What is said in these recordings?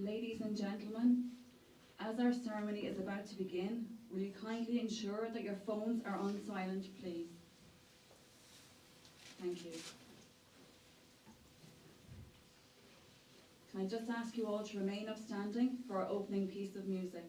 Ladies and gentlemen, as our ceremony is about to begin, will you kindly ensure that your phones are on silent, please? Thank you. Can I just ask you all to remain upstanding for our opening piece of music?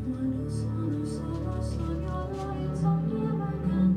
Cuando solo soñaba y también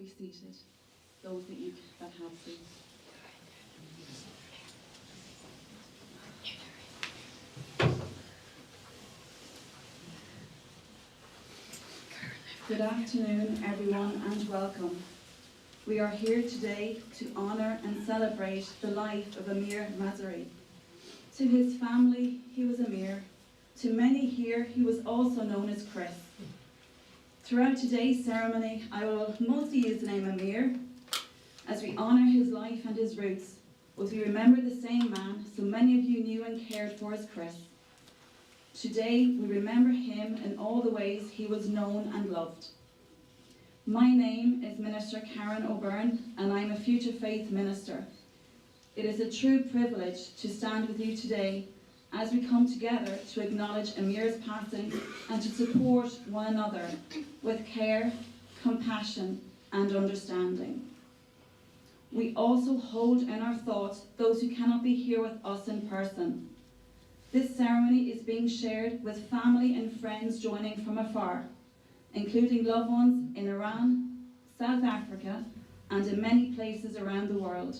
be seated, those that have been. Good afternoon, everyone, and welcome. We are here today to honour and celebrate the life of Amir Mazahery. To his family, he was Amir. To many here, he was also known as Chris. Throughout today's ceremony, I will mostly use the name Amir as we honour his life and his roots, as we remember the same man so many of you knew and cared for as Chris. Today, we remember him in all the ways he was known and loved. My name is Minister Karen O'Byrne, and I'm a future faith minister. It is a true privilege to stand with you today as we come together to acknowledge Amir's passing and to support one another with care, compassion, and understanding. We also hold in our thoughts those who cannot be here with us in person. This ceremony is being shared with family and friends joining from afar, including loved ones in Iran, South Africa, and in many places around the world.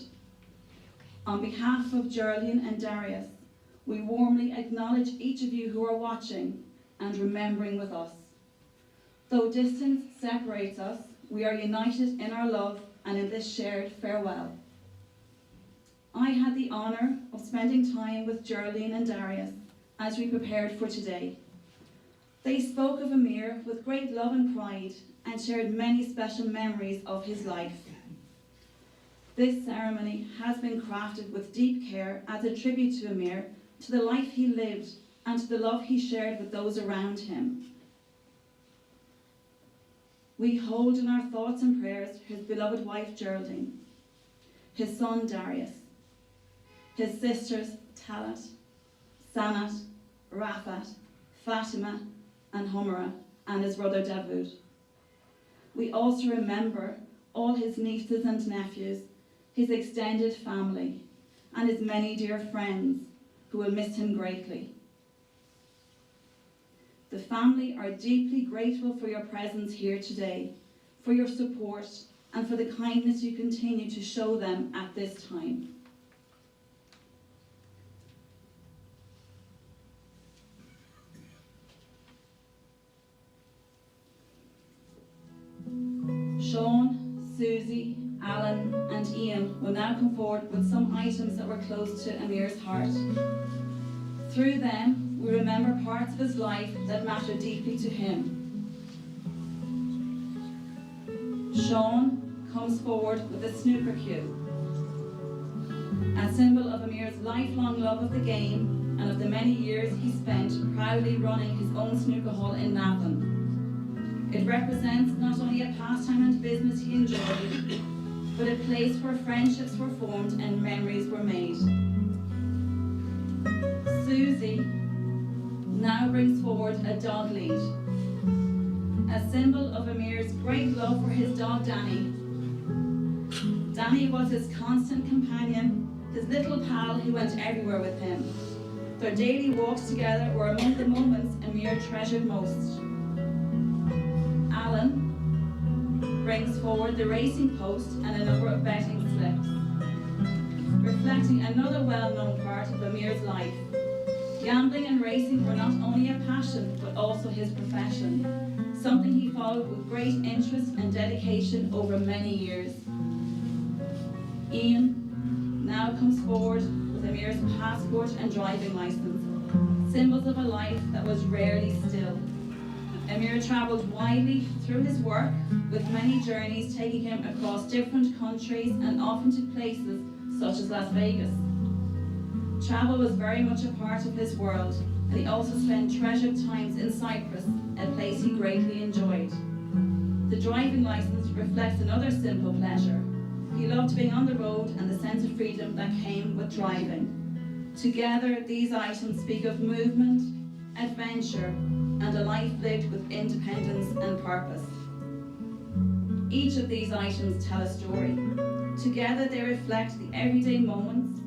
On behalf of Geraldine and Darius, we warmly acknowledge each of you who are watching and remembering with us. Though distance separates us, we are united in our love and in this shared farewell. I had the honour of spending time with Geraldine and Darius as we prepared for today. They spoke of Amir with great love and pride and shared many special memories of his life. This ceremony has been crafted with deep care as a tribute to Amir, to the life he lived and to the love he shared with those around him. We hold in our thoughts and prayers his beloved wife Geraldine, his son Darius, his sisters Talat, Sanat, Rafat, Fatima and Humara, and his brother Dawood. We also remember all his nieces and nephews, his extended family, and his many dear friends who will miss him greatly. The family are deeply grateful for your presence here today, for your support, and for the kindness you continue to show them at this time. Sean, Susie, Alan and Ian will now come forward with some items that were close to Amir's heart. Through them, we remember parts of his life that matter deeply to him. Sean comes forward with a snooker cue, a symbol of Amir's lifelong love of the game and of the many years he spent proudly running his own snooker hall in Navan. It represents not only a pastime and business he enjoyed, but a place where friendships were formed and memories were made. Susie now brings forward a dog lead, a symbol of Amir's great love for his dog Danny. Danny was his constant companion, his little pal who went everywhere with him. Their daily walks together were among the moments Amir treasured most. Alan brings forward the racing post and a number of betting slips, reflecting another well-known part of Amir's life. Gambling and racing were not only a passion, but also his profession, something he followed with great interest and dedication over many years. Ian now comes forward with Amir's passport and driving license, symbols of a life that was rarely still. Amir travelled widely through his work, with many journeys taking him across different countries and often to places such as Las Vegas. Travel was very much a part of his world, and he also spent treasured times in Cyprus, a place he greatly enjoyed. The driving license reflects another simple pleasure. He loved being on the road and the sense of freedom that came with driving. Together, these items speak of movement, adventure, and a life lived with independence and purpose. Each of these items tell a story. Together they reflect the everyday moments,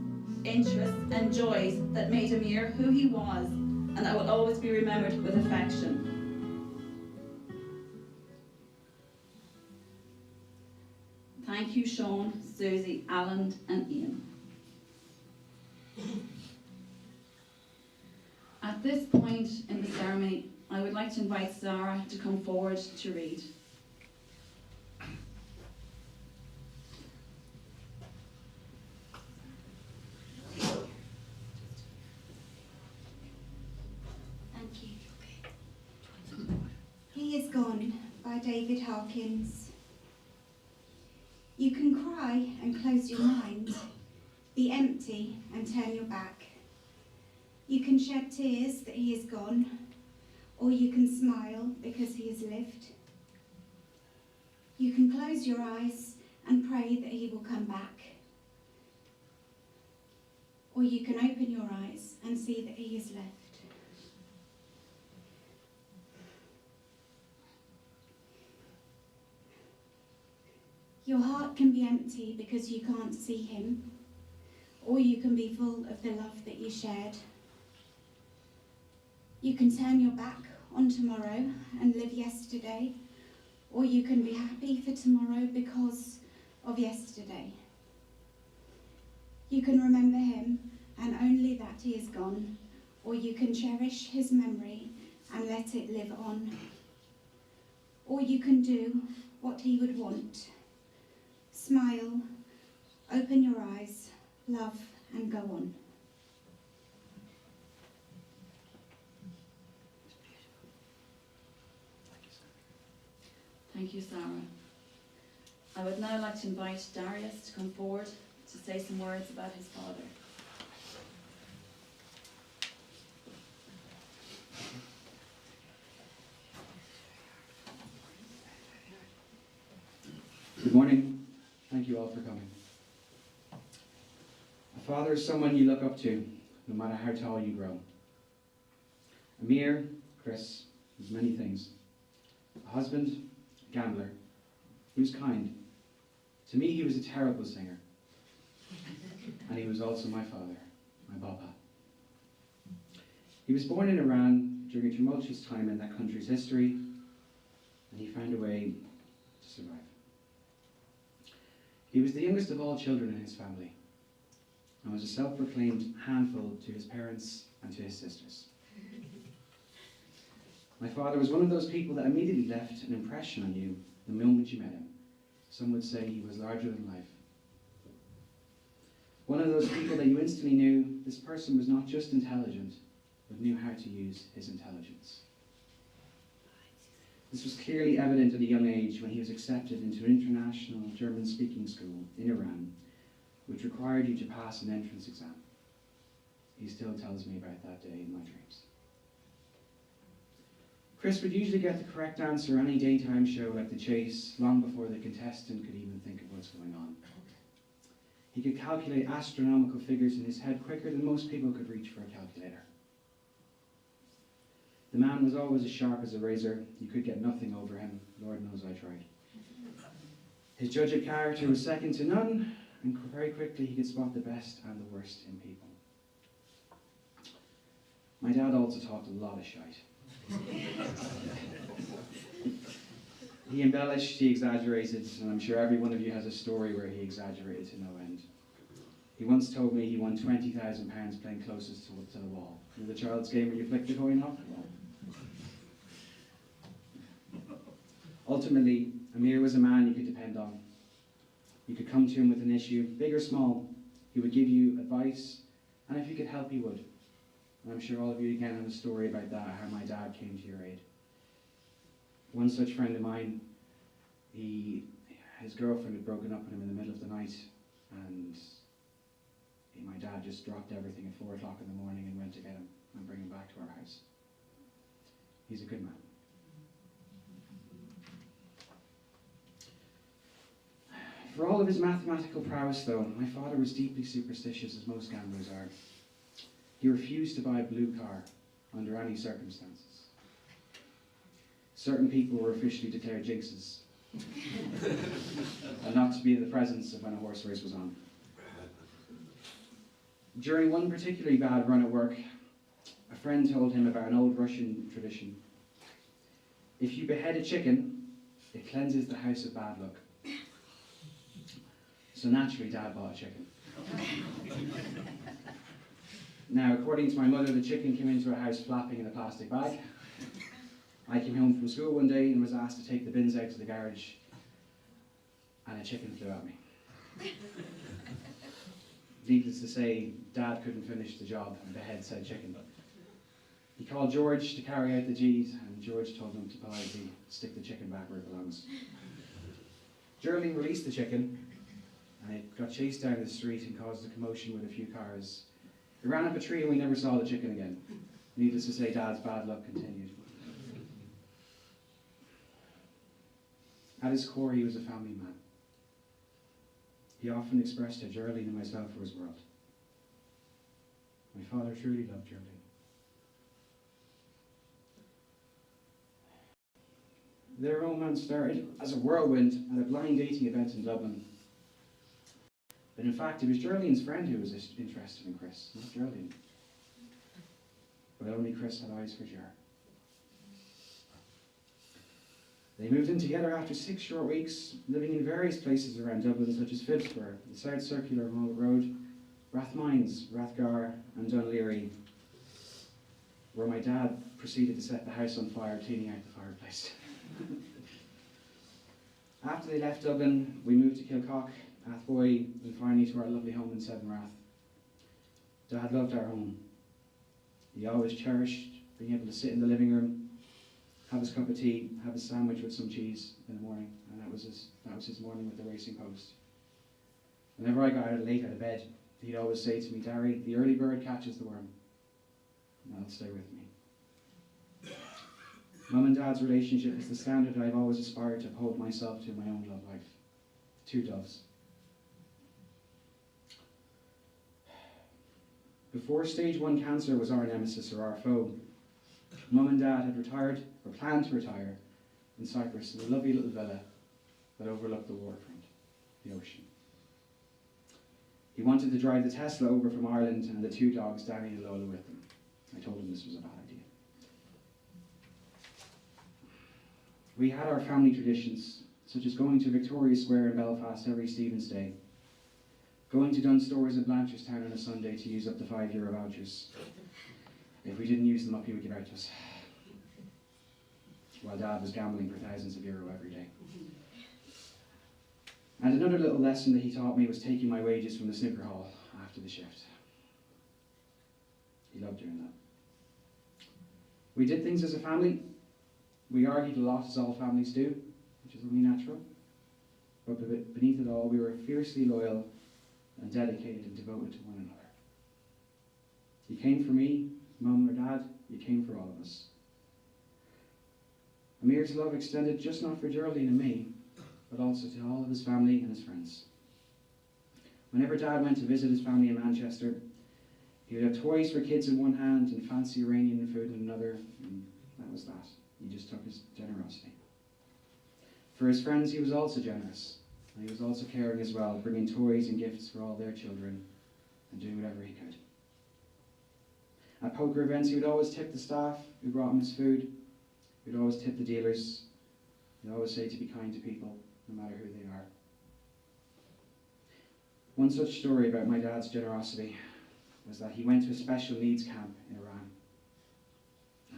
interests and joys that made Amir who he was, and that will always be remembered with affection. Thank you, Sean, Susie, Alan, and Ian. At this point in the ceremony, I would like to invite Sarah to come forward to read. Thank you. He Is Gone by David Harkins. You can cry and close your mind, be empty and turn your back. You can shed tears that he is gone, or you can smile because he has lived. You can close your eyes and pray that he will come back, or you can open your eyes and see that he has left. Your heart can be empty because you can't see him, or you can be full of the love that you shared. You can turn your back on tomorrow and live yesterday, or you can be happy for tomorrow because of yesterday. You can remember him and only that he is gone, or you can cherish his memory and let it live on. Or you can do what he would want. Smile, open your eyes, love, and go on. Thank you, Sarah. I would now like to invite Darius to come forward to say some words about his father. Good morning. Thank you all for coming. A father is someone you look up to, no matter how tall you grow. Amir, Chris, was many things. A husband, a gambler. He was kind. To me, he was a terrible singer. And he was also my father, my Baba. He was born in Iran during a tumultuous time in that country's history, and he found a way to survive. He was the youngest of all children in his family, and was a self-proclaimed handful to his parents and to his sisters. My father was one of those people that immediately left an impression on you the moment you met him. Some would say he was larger than life. One of those people that you instantly knew this person was not just intelligent, but knew how to use his intelligence. This was clearly evident at a young age when he was accepted into an international German-speaking school in Iran, which required you to pass an entrance exam. He still tells me about that day in my dreams. Chris would usually get the correct answer any daytime show like The Chase long before the contestant could even think of what's going on. He could calculate astronomical figures in his head quicker than most people could reach for a calculator. The man was always as sharp as a razor. You could get nothing over him. Lord knows I tried. His judge of character was second to none, and very quickly he could spot the best and the worst in people. My dad also talked a lot of shite. He embellished, he exaggerated, and I'm sure every one of you has a story where he exaggerated to no end. He once told me he won £20,000 playing closest to the wall. You know the child's game where you flick the coin off the wall? Ultimately, Amir was a man you could depend on. You could come to him with an issue, big or small. He would give you advice, and if you could help, he would. And I'm sure all of you again have a story about that, how my dad came to your aid. One such friend of mine, his girlfriend had broken up with him in the middle of the night, and my dad just dropped everything at 4 o'clock in the morning and went to get him and bring him back to our house. He's a good man. For all of his mathematical prowess, though, my father was deeply superstitious, as most gamblers are. He refused to buy a blue car under any circumstances. Certain people were officially declared jinxes, and not to be in the presence of when a horse race was on. During one particularly bad run at work, a friend told him about an old Russian tradition. If you behead a chicken, it cleanses the house of bad luck. So naturally, Dad bought a chicken. Now, according to my mother, the chicken came into our house flapping in a plastic bag. I came home from school one day and was asked to take the bins out to the garage, and a chicken flew at me. Needless to say, Dad couldn't finish the job, and the head said chicken. He called George to carry out the deed, and George told him to politely stick the chicken back where it belongs. Geraldine released the chicken, and it got chased down the street and caused a commotion with a few cars. It ran up a tree and we never saw the chicken again. Needless to say, Dad's bad luck continued. At his core, he was a family man. He often expressed how Geraldine and myself were his world. My father truly loved Geraldine. Their romance started as a whirlwind at a blind dating event in Dublin. But in fact, it was Geraldine's friend who was interested in Chris, not Geraldine. But only Chris had eyes for Ger. They moved in together after 6 short weeks, living in various places around Dublin, such as Phibsborough, the South Circular Mall Road, Rathmines, Rathgar, and Dunleary, where my dad proceeded to set the house on fire, cleaning out the fireplace. After they left Dublin, we moved to Kilcock, Athboy, and finally to our lovely home in Sevenrath. Dad loved our home. He always cherished being able to sit in the living room, have his cup of tea, have his sandwich with some cheese in the morning, and that was his morning with the racing post. Whenever I got late out of bed, he'd always say to me, "Darry, the early bird catches the worm," and that'll stay with me. Mum and Dad's relationship is the standard I've always aspired to uphold myself to in my own love life. 2 doves. Before stage 1 cancer was our nemesis or our foe, Mum and Dad had retired, or planned to retire, in Cyprus in a lovely little villa that overlooked the waterfront, the ocean. He wanted to drive the Tesla over from Ireland and the 2 dogs, Danny and Lola, with him. I told him this was a bad idea. We had our family traditions, such as going to Victoria Square in Belfast every Stephen's Day, going to Dunnes Stores in Blanchardstown on a Sunday to use up the €5 vouchers. If we didn't use them up, he would give out to us, while Dad was gambling for thousands of euro every day. And another little lesson that he taught me was taking my wages from the snooker hall after the shift. He loved doing that. We did things as a family. We argued a lot, as all families do, which is only natural. But beneath it all, we were fiercely loyal and dedicated and devoted to one another. You came for me, Mum or Dad, you came for all of us. Amir's love extended just not for Geraldine and me, but also to all of his family and his friends. Whenever Dad went to visit his family in Manchester, he would have toys for kids in one hand and fancy Iranian food in another, and that was that. He just took his generosity. For his friends, he was also generous, and he was also caring as well, bringing toys and gifts for all their children and doing whatever he could. At poker events, he would always tip the staff who brought him his food. He would always tip the dealers. He'd always say to be kind to people, no matter who they are. One such story about my dad's generosity was that he went to a special needs camp in Iran.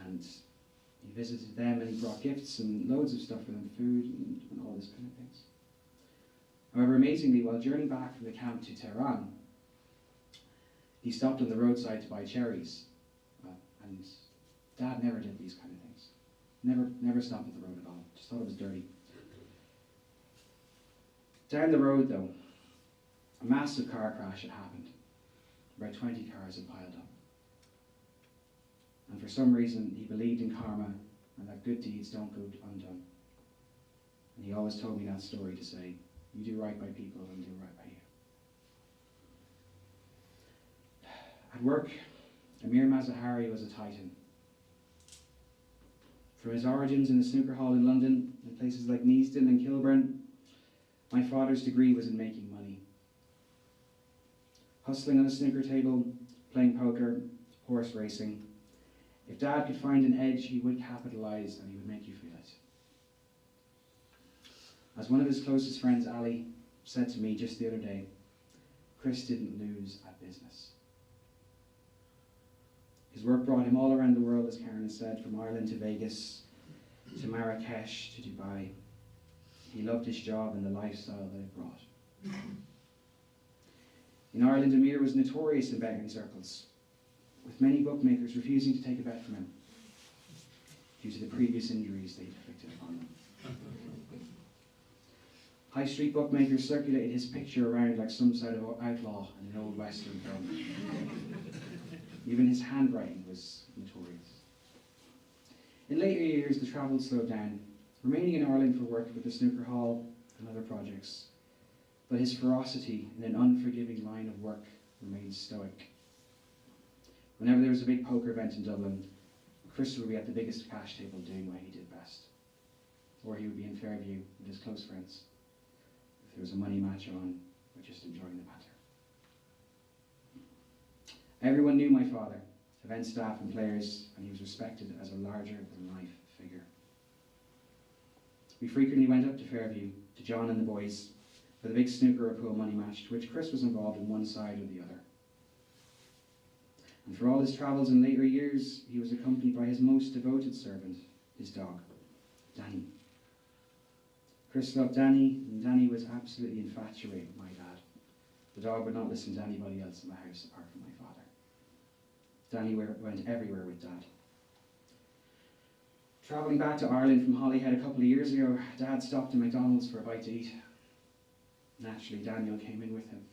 And he visited them and he brought gifts and loads of stuff for them, food and all this kind of things. However, amazingly, while journeying back from the camp to Tehran, he stopped on the roadside to buy cherries. And Dad never did these kind of things. Never stopped at the road at all. Just thought it was dirty. Down the road, though, a massive car crash had happened. About 20 cars had piled up. And for some reason, he believed in karma and that good deeds don't go undone. And he always told me that story to say, you do right by people and do right by you. At work, Amir Mazahery was a titan. From his origins in the snooker hall in London, in places like Neasden and Kilburn, my father's degree was in making money. Hustling on a snooker table, playing poker, horse racing. If Dad could find an edge, he would capitalise and he would make you feel it. As one of his closest friends, Ali, said to me just the other day, Chris didn't lose at business. His work brought him all around the world, as Karen has said, from Ireland to Vegas, to Marrakesh, to Dubai. He loved his job and the lifestyle that it brought. In Ireland, Amir was notorious in betting circles, with many bookmakers refusing to take a bet from him due to the previous injuries they inflicted upon him. High street bookmakers circulated his picture around like some sort of outlaw in an old western film. Even his handwriting was notorious. In later years, the travel slowed down, remaining in Ireland for work with the snooker hall and other projects. But his ferocity in an unforgiving line of work remained stoic. Whenever there was a big poker event in Dublin, Chris would be at the biggest cash table doing what he did best. Or he would be in Fairview with his close friends, if there was a money match on, or just enjoying the banter. Everyone knew my father, event staff and players, and he was respected as a larger-than-life figure. We frequently went up to Fairview, to John and the boys, for the big snooker or pool money match, to which Chris was involved in one side or the other. And for all his travels in later years, he was accompanied by his most devoted servant, his dog, Danny. Chris loved Danny, and Danny was absolutely infatuated with my dad. The dog would not listen to anybody else in the house apart from my father. Danny went everywhere with Dad. Travelling back to Ireland from Holyhead a couple of years ago, Dad stopped at McDonald's for a bite to eat. Naturally, Daniel came in with him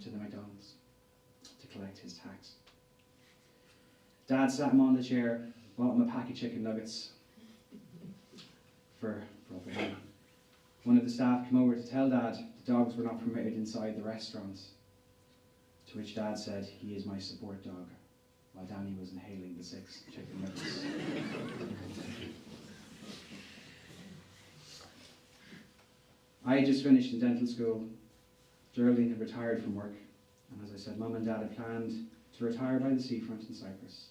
to the McDonald's to collect his tax. Dad sat him on the chair, bought him a pack of chicken nuggets for proper money. One of the staff came over to tell Dad the dogs were not permitted inside the restaurant, to which Dad said, "He is my support dog," while Danny was inhaling the 6 chicken nuggets. I had just finished in dental school. Geraldine had retired from work, and as I said, Mum and Dad had planned to retire by the seafront in Cyprus.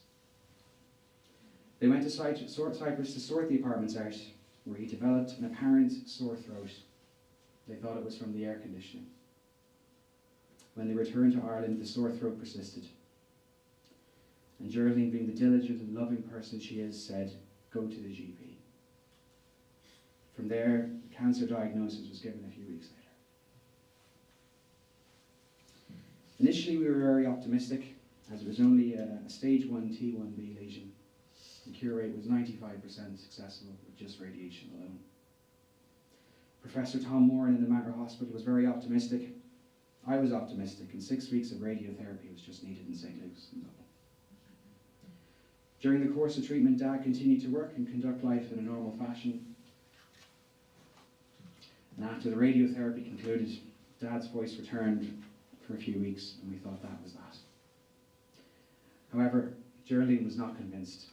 They went to Cyprus to sort the apartments out, where he developed an apparent sore throat. They thought it was from the air conditioning. When they returned to Ireland, the sore throat persisted. And Geraldine, being the diligent and loving person she is, said, "Go to the GP." From there, the cancer diagnosis was given a few weeks later. Initially, we were very optimistic, as it was only a stage 1 T1B lesion. The cure rate was 95% successful with just radiation alone. Professor Tom Moran in the Mater Hospital was very optimistic. I was optimistic, and 6 weeks of radiotherapy was just needed in St. Luke's in Dublin. During the course of treatment, Dad continued to work and conduct life in a normal fashion. And after the radiotherapy concluded, Dad's voice returned for a few weeks, and we thought that was that. However, Geraldine was not convinced.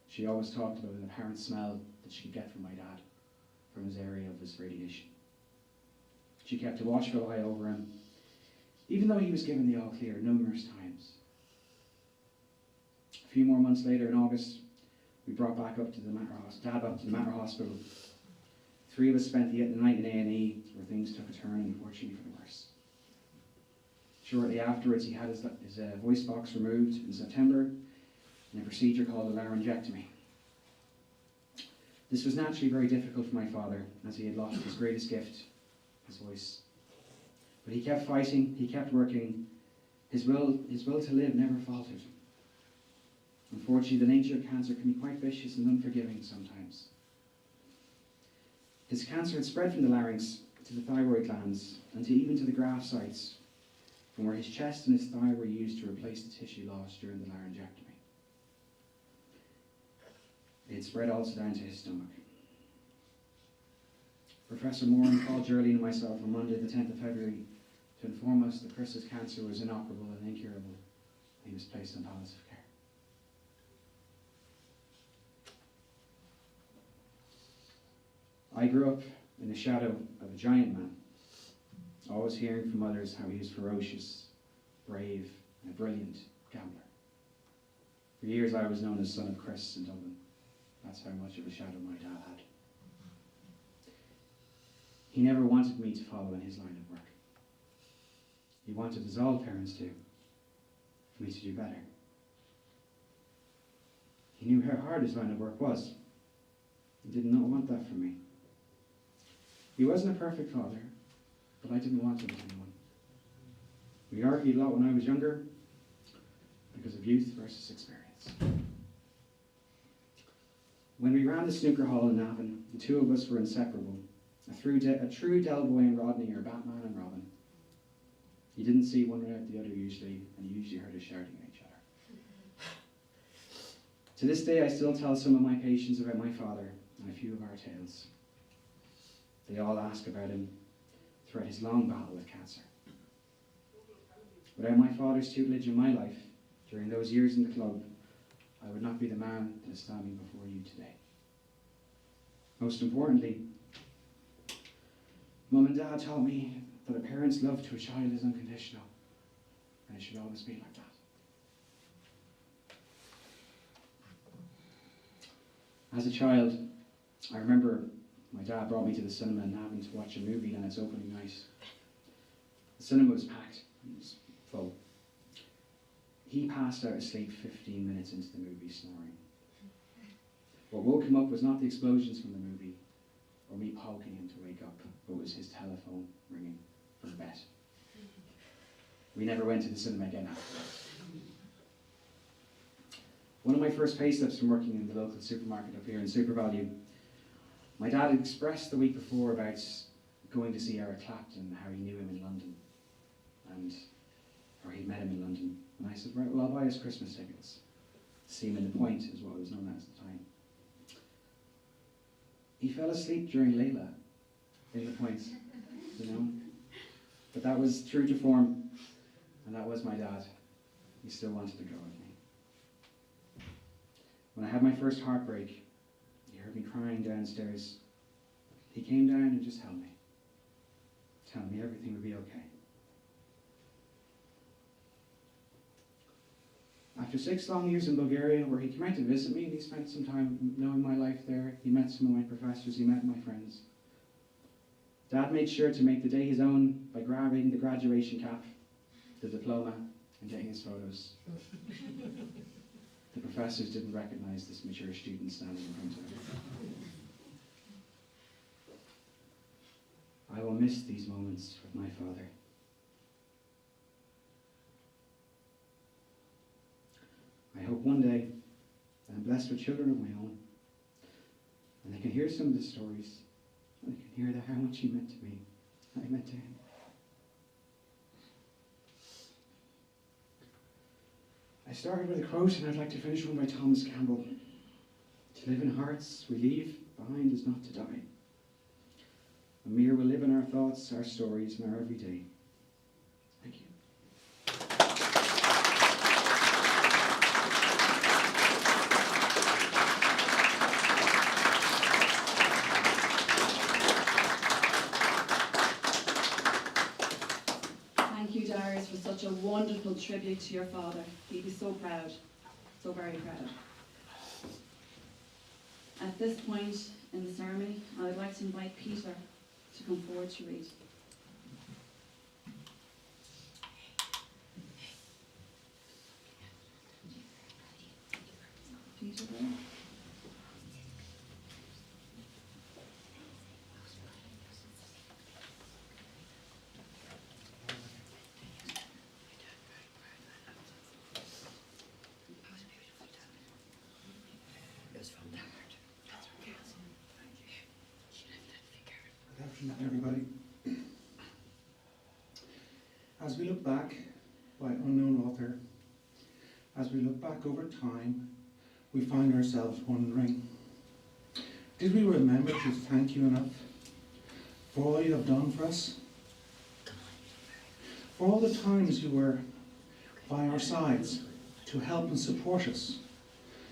She always talked about an apparent smell that she could get from my dad, from his area of this radiation. She kept a watchful eye over him, even though he was given the all clear numerous times. A few more months later, in August, we brought Dad up to the Mater Hospital. 3 of us spent the night in A&E, where things took a turn, unfortunately for the worse. Shortly afterwards, he had his voice box removed in September, in a procedure called a laryngectomy. This was naturally very difficult for my father, as he had lost his greatest gift, his voice. But he kept fighting, he kept working. His will to live never faltered. Unfortunately, the nature of cancer can be quite vicious and unforgiving sometimes. His cancer had spread from the larynx to the thyroid glands, and even to the graft sites, from where his chest and his thigh were used to replace the tissue lost during the laryngectomy. It had spread also down to his stomach. Professor Moran called Geraldine and myself on Monday, the 10th of February, to inform us that Chris's cancer was inoperable and incurable. He was placed on palliative care. I grew up in the shadow of a giant man, always hearing from others how he was ferocious, brave, and a brilliant gambler. For years I was known as Son of Chris in Dublin. That's how much of a shadow my dad had. He never wanted me to follow in his line of work. He wanted, as all parents do, for me to do better. He knew how hard his line of work was. He did not want that from me. He wasn't a perfect father, but I didn't want him to anyone. We argued a lot when I was younger because of youth versus experience. When we ran the snooker hall in Navan, the two of us were inseparable. A true Del Boy and Rodney, or Batman and Robin. You didn't see one without the other usually, and you usually heard us shouting at each other. To this day, I still tell some of my patients about my father and a few of our tales. They all ask about him throughout his long battle with cancer. Without my father's tutelage in my life, during those years in the club, I would not be the man that is standing before you today. Most importantly, Mum and Dad taught me that a parent's love to a child is unconditional, and it should always be like that. As a child, I remember my dad brought me to the cinema in Navan to watch a movie on its opening night. The cinema was packed, it was full. He passed out asleep 15 minutes into the movie, snoring. What woke him up was not the explosions from the movie, or me poking him to wake up, but it was his telephone ringing for a bet. We never went to the cinema again after that. One of my first pay slips from working in the local supermarket up here in SuperValue, my dad had expressed the week before about going to see Eric Clapton, how he knew him in London, or he'd met him in London. And I said, right, well, I'll buy us Christmas tickets. See him in the Point, is what it was known as at the time. He fell asleep during Layla in the Point, you know. But that was true to form, and that was my dad. He still wanted to go with me. When I had my first heartbreak, he heard me crying downstairs. He came down and just held me, telling me everything would be okay. After 6 long years in Bulgaria, where he came out to visit me, and he spent some time knowing my life there, he met some of my professors, he met my friends. Dad made sure to make the day his own by grabbing the graduation cap, the diploma, and getting his photos. The professors didn't recognize this mature student standing in front of him. I will miss these moments with my father. I hope one day that I'm blessed with children of my own, and they can hear some of the stories, and they can hear how much he meant to me, and I meant to him. I started with a quote, and I'd like to finish one by Thomas Campbell. To live in hearts we leave behind is not to die. Amir will live in our thoughts, our stories, and our everyday. Thank you. Thank you, Darius, for such a wonderful tribute to your father. He'd be so proud, so very proud. At this point in the ceremony, I would like to invite Peter to come forward to read. Peter, there. Good afternoon, everybody. As we look back, by unknown author, as we look back over time, we find ourselves wondering, did we remember to thank you enough for all you have done for us? For all the times you were by our sides to help and support us,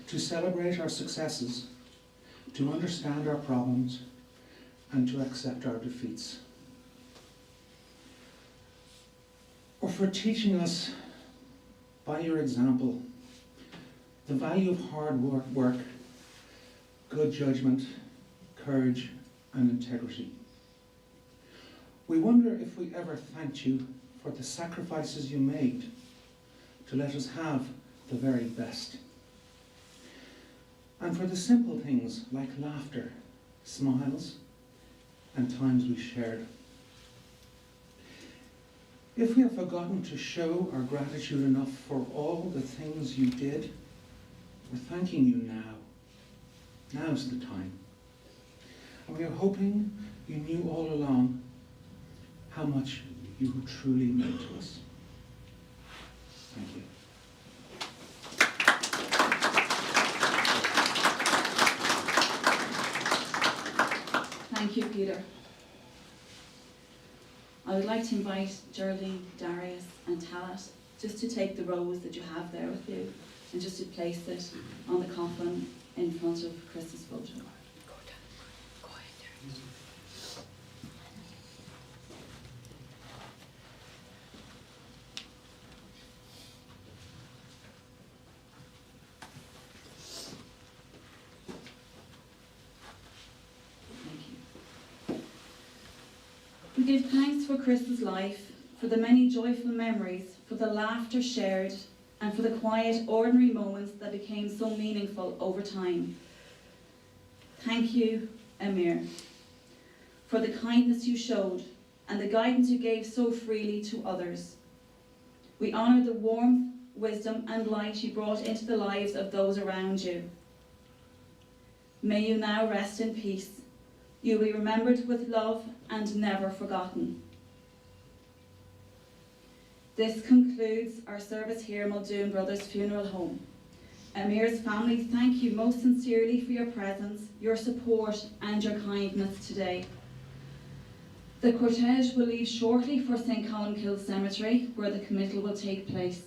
to celebrate our successes, to understand our problems, and to accept our defeats. Or for teaching us by your example the value of hard work, good judgment, courage, and integrity. We wonder if we ever thanked you for the sacrifices you made to let us have the very best. And for the simple things like laughter, smiles, and times we shared. If we have forgotten to show our gratitude enough for all the things you did, we're thanking you now. Now's the time. And we are hoping you knew all along how much you truly meant to us. Thank you. Thank you, Peter. I would like to invite Geraldine, Darius and Talat just to take the rose that you have there with you and just to place it on the coffin in front of Chris's photo. We give thanks for Chris's life, for the many joyful memories, for the laughter shared, and for the quiet, ordinary moments that became so meaningful over time. Thank you, Amir, for the kindness you showed and the guidance you gave so freely to others. We honour the warmth, wisdom, and light you brought into the lives of those around you. May you now rest in peace. You will be remembered with love and never forgotten. This concludes our service here at Muldoon Brothers Funeral Home. Amir's family thank you most sincerely for your presence, your support and your kindness today. The cortege will leave shortly for St. Columkille's Cemetery, where the committal will take place.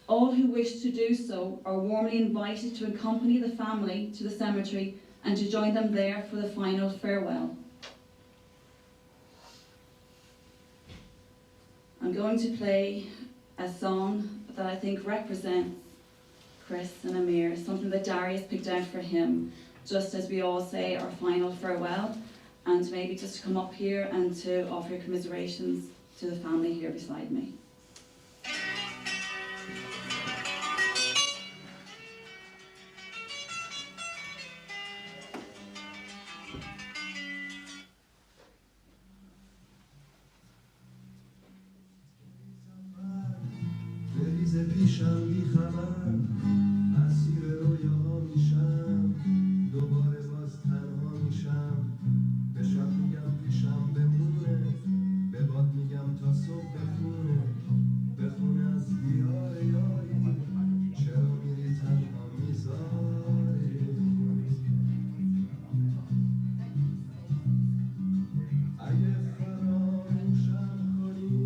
All who wish to do so are warmly invited to accompany the family to the cemetery and to join them there for the final farewell. I'm going to play a song that I think represents Chris and Amir, something that Darius picked out for him, just as we all say our final farewell, and maybe just to come up here and to offer your commiserations to the family here beside me. پیشم بی خبر اسیر رویاها میشم دوباره باز تنها میشم به شب میگم پیشم بمونه به باد میگم تا صبح بخونه از دیار یاری چرا میری تنها میذاری اگه فراموشم کنی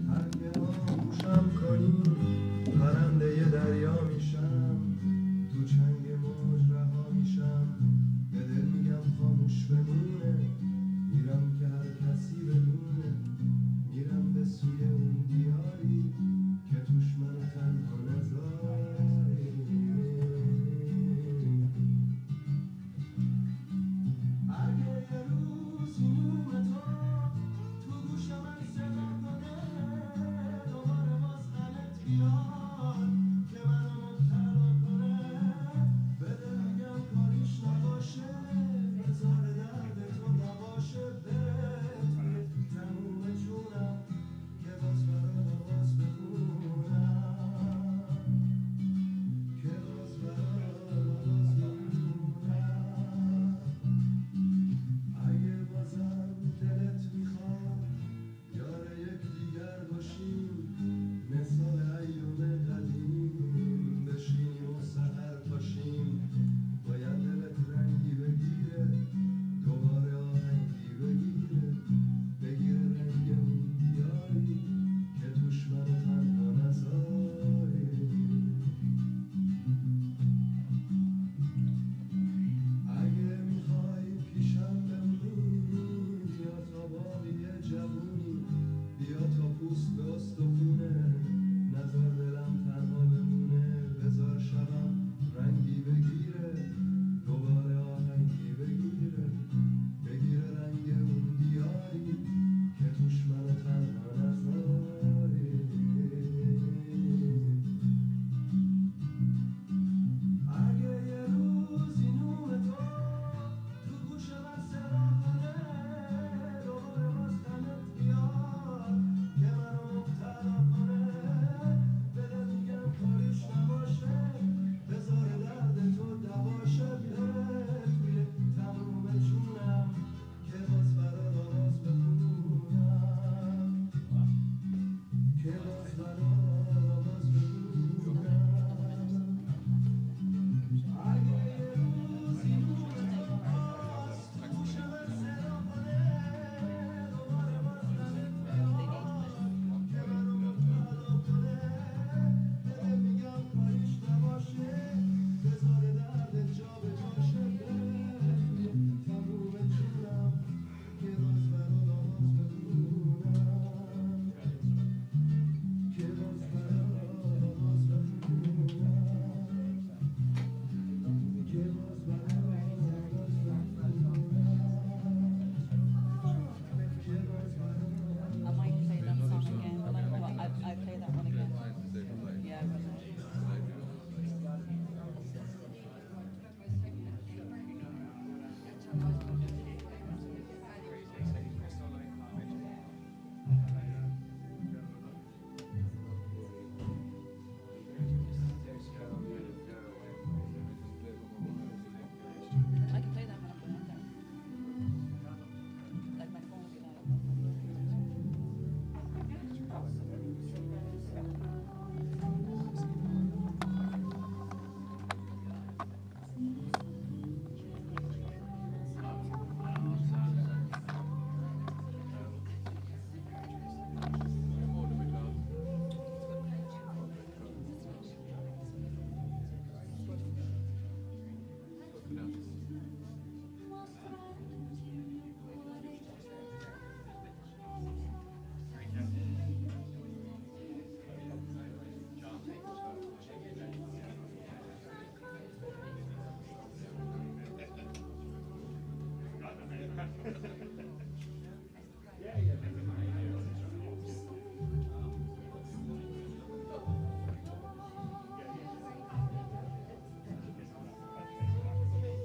هرگه آموشم کنی پرنده دریا میشم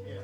Yeah.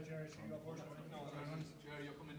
Jerry, so you got horse money. No, Jerry, you're coming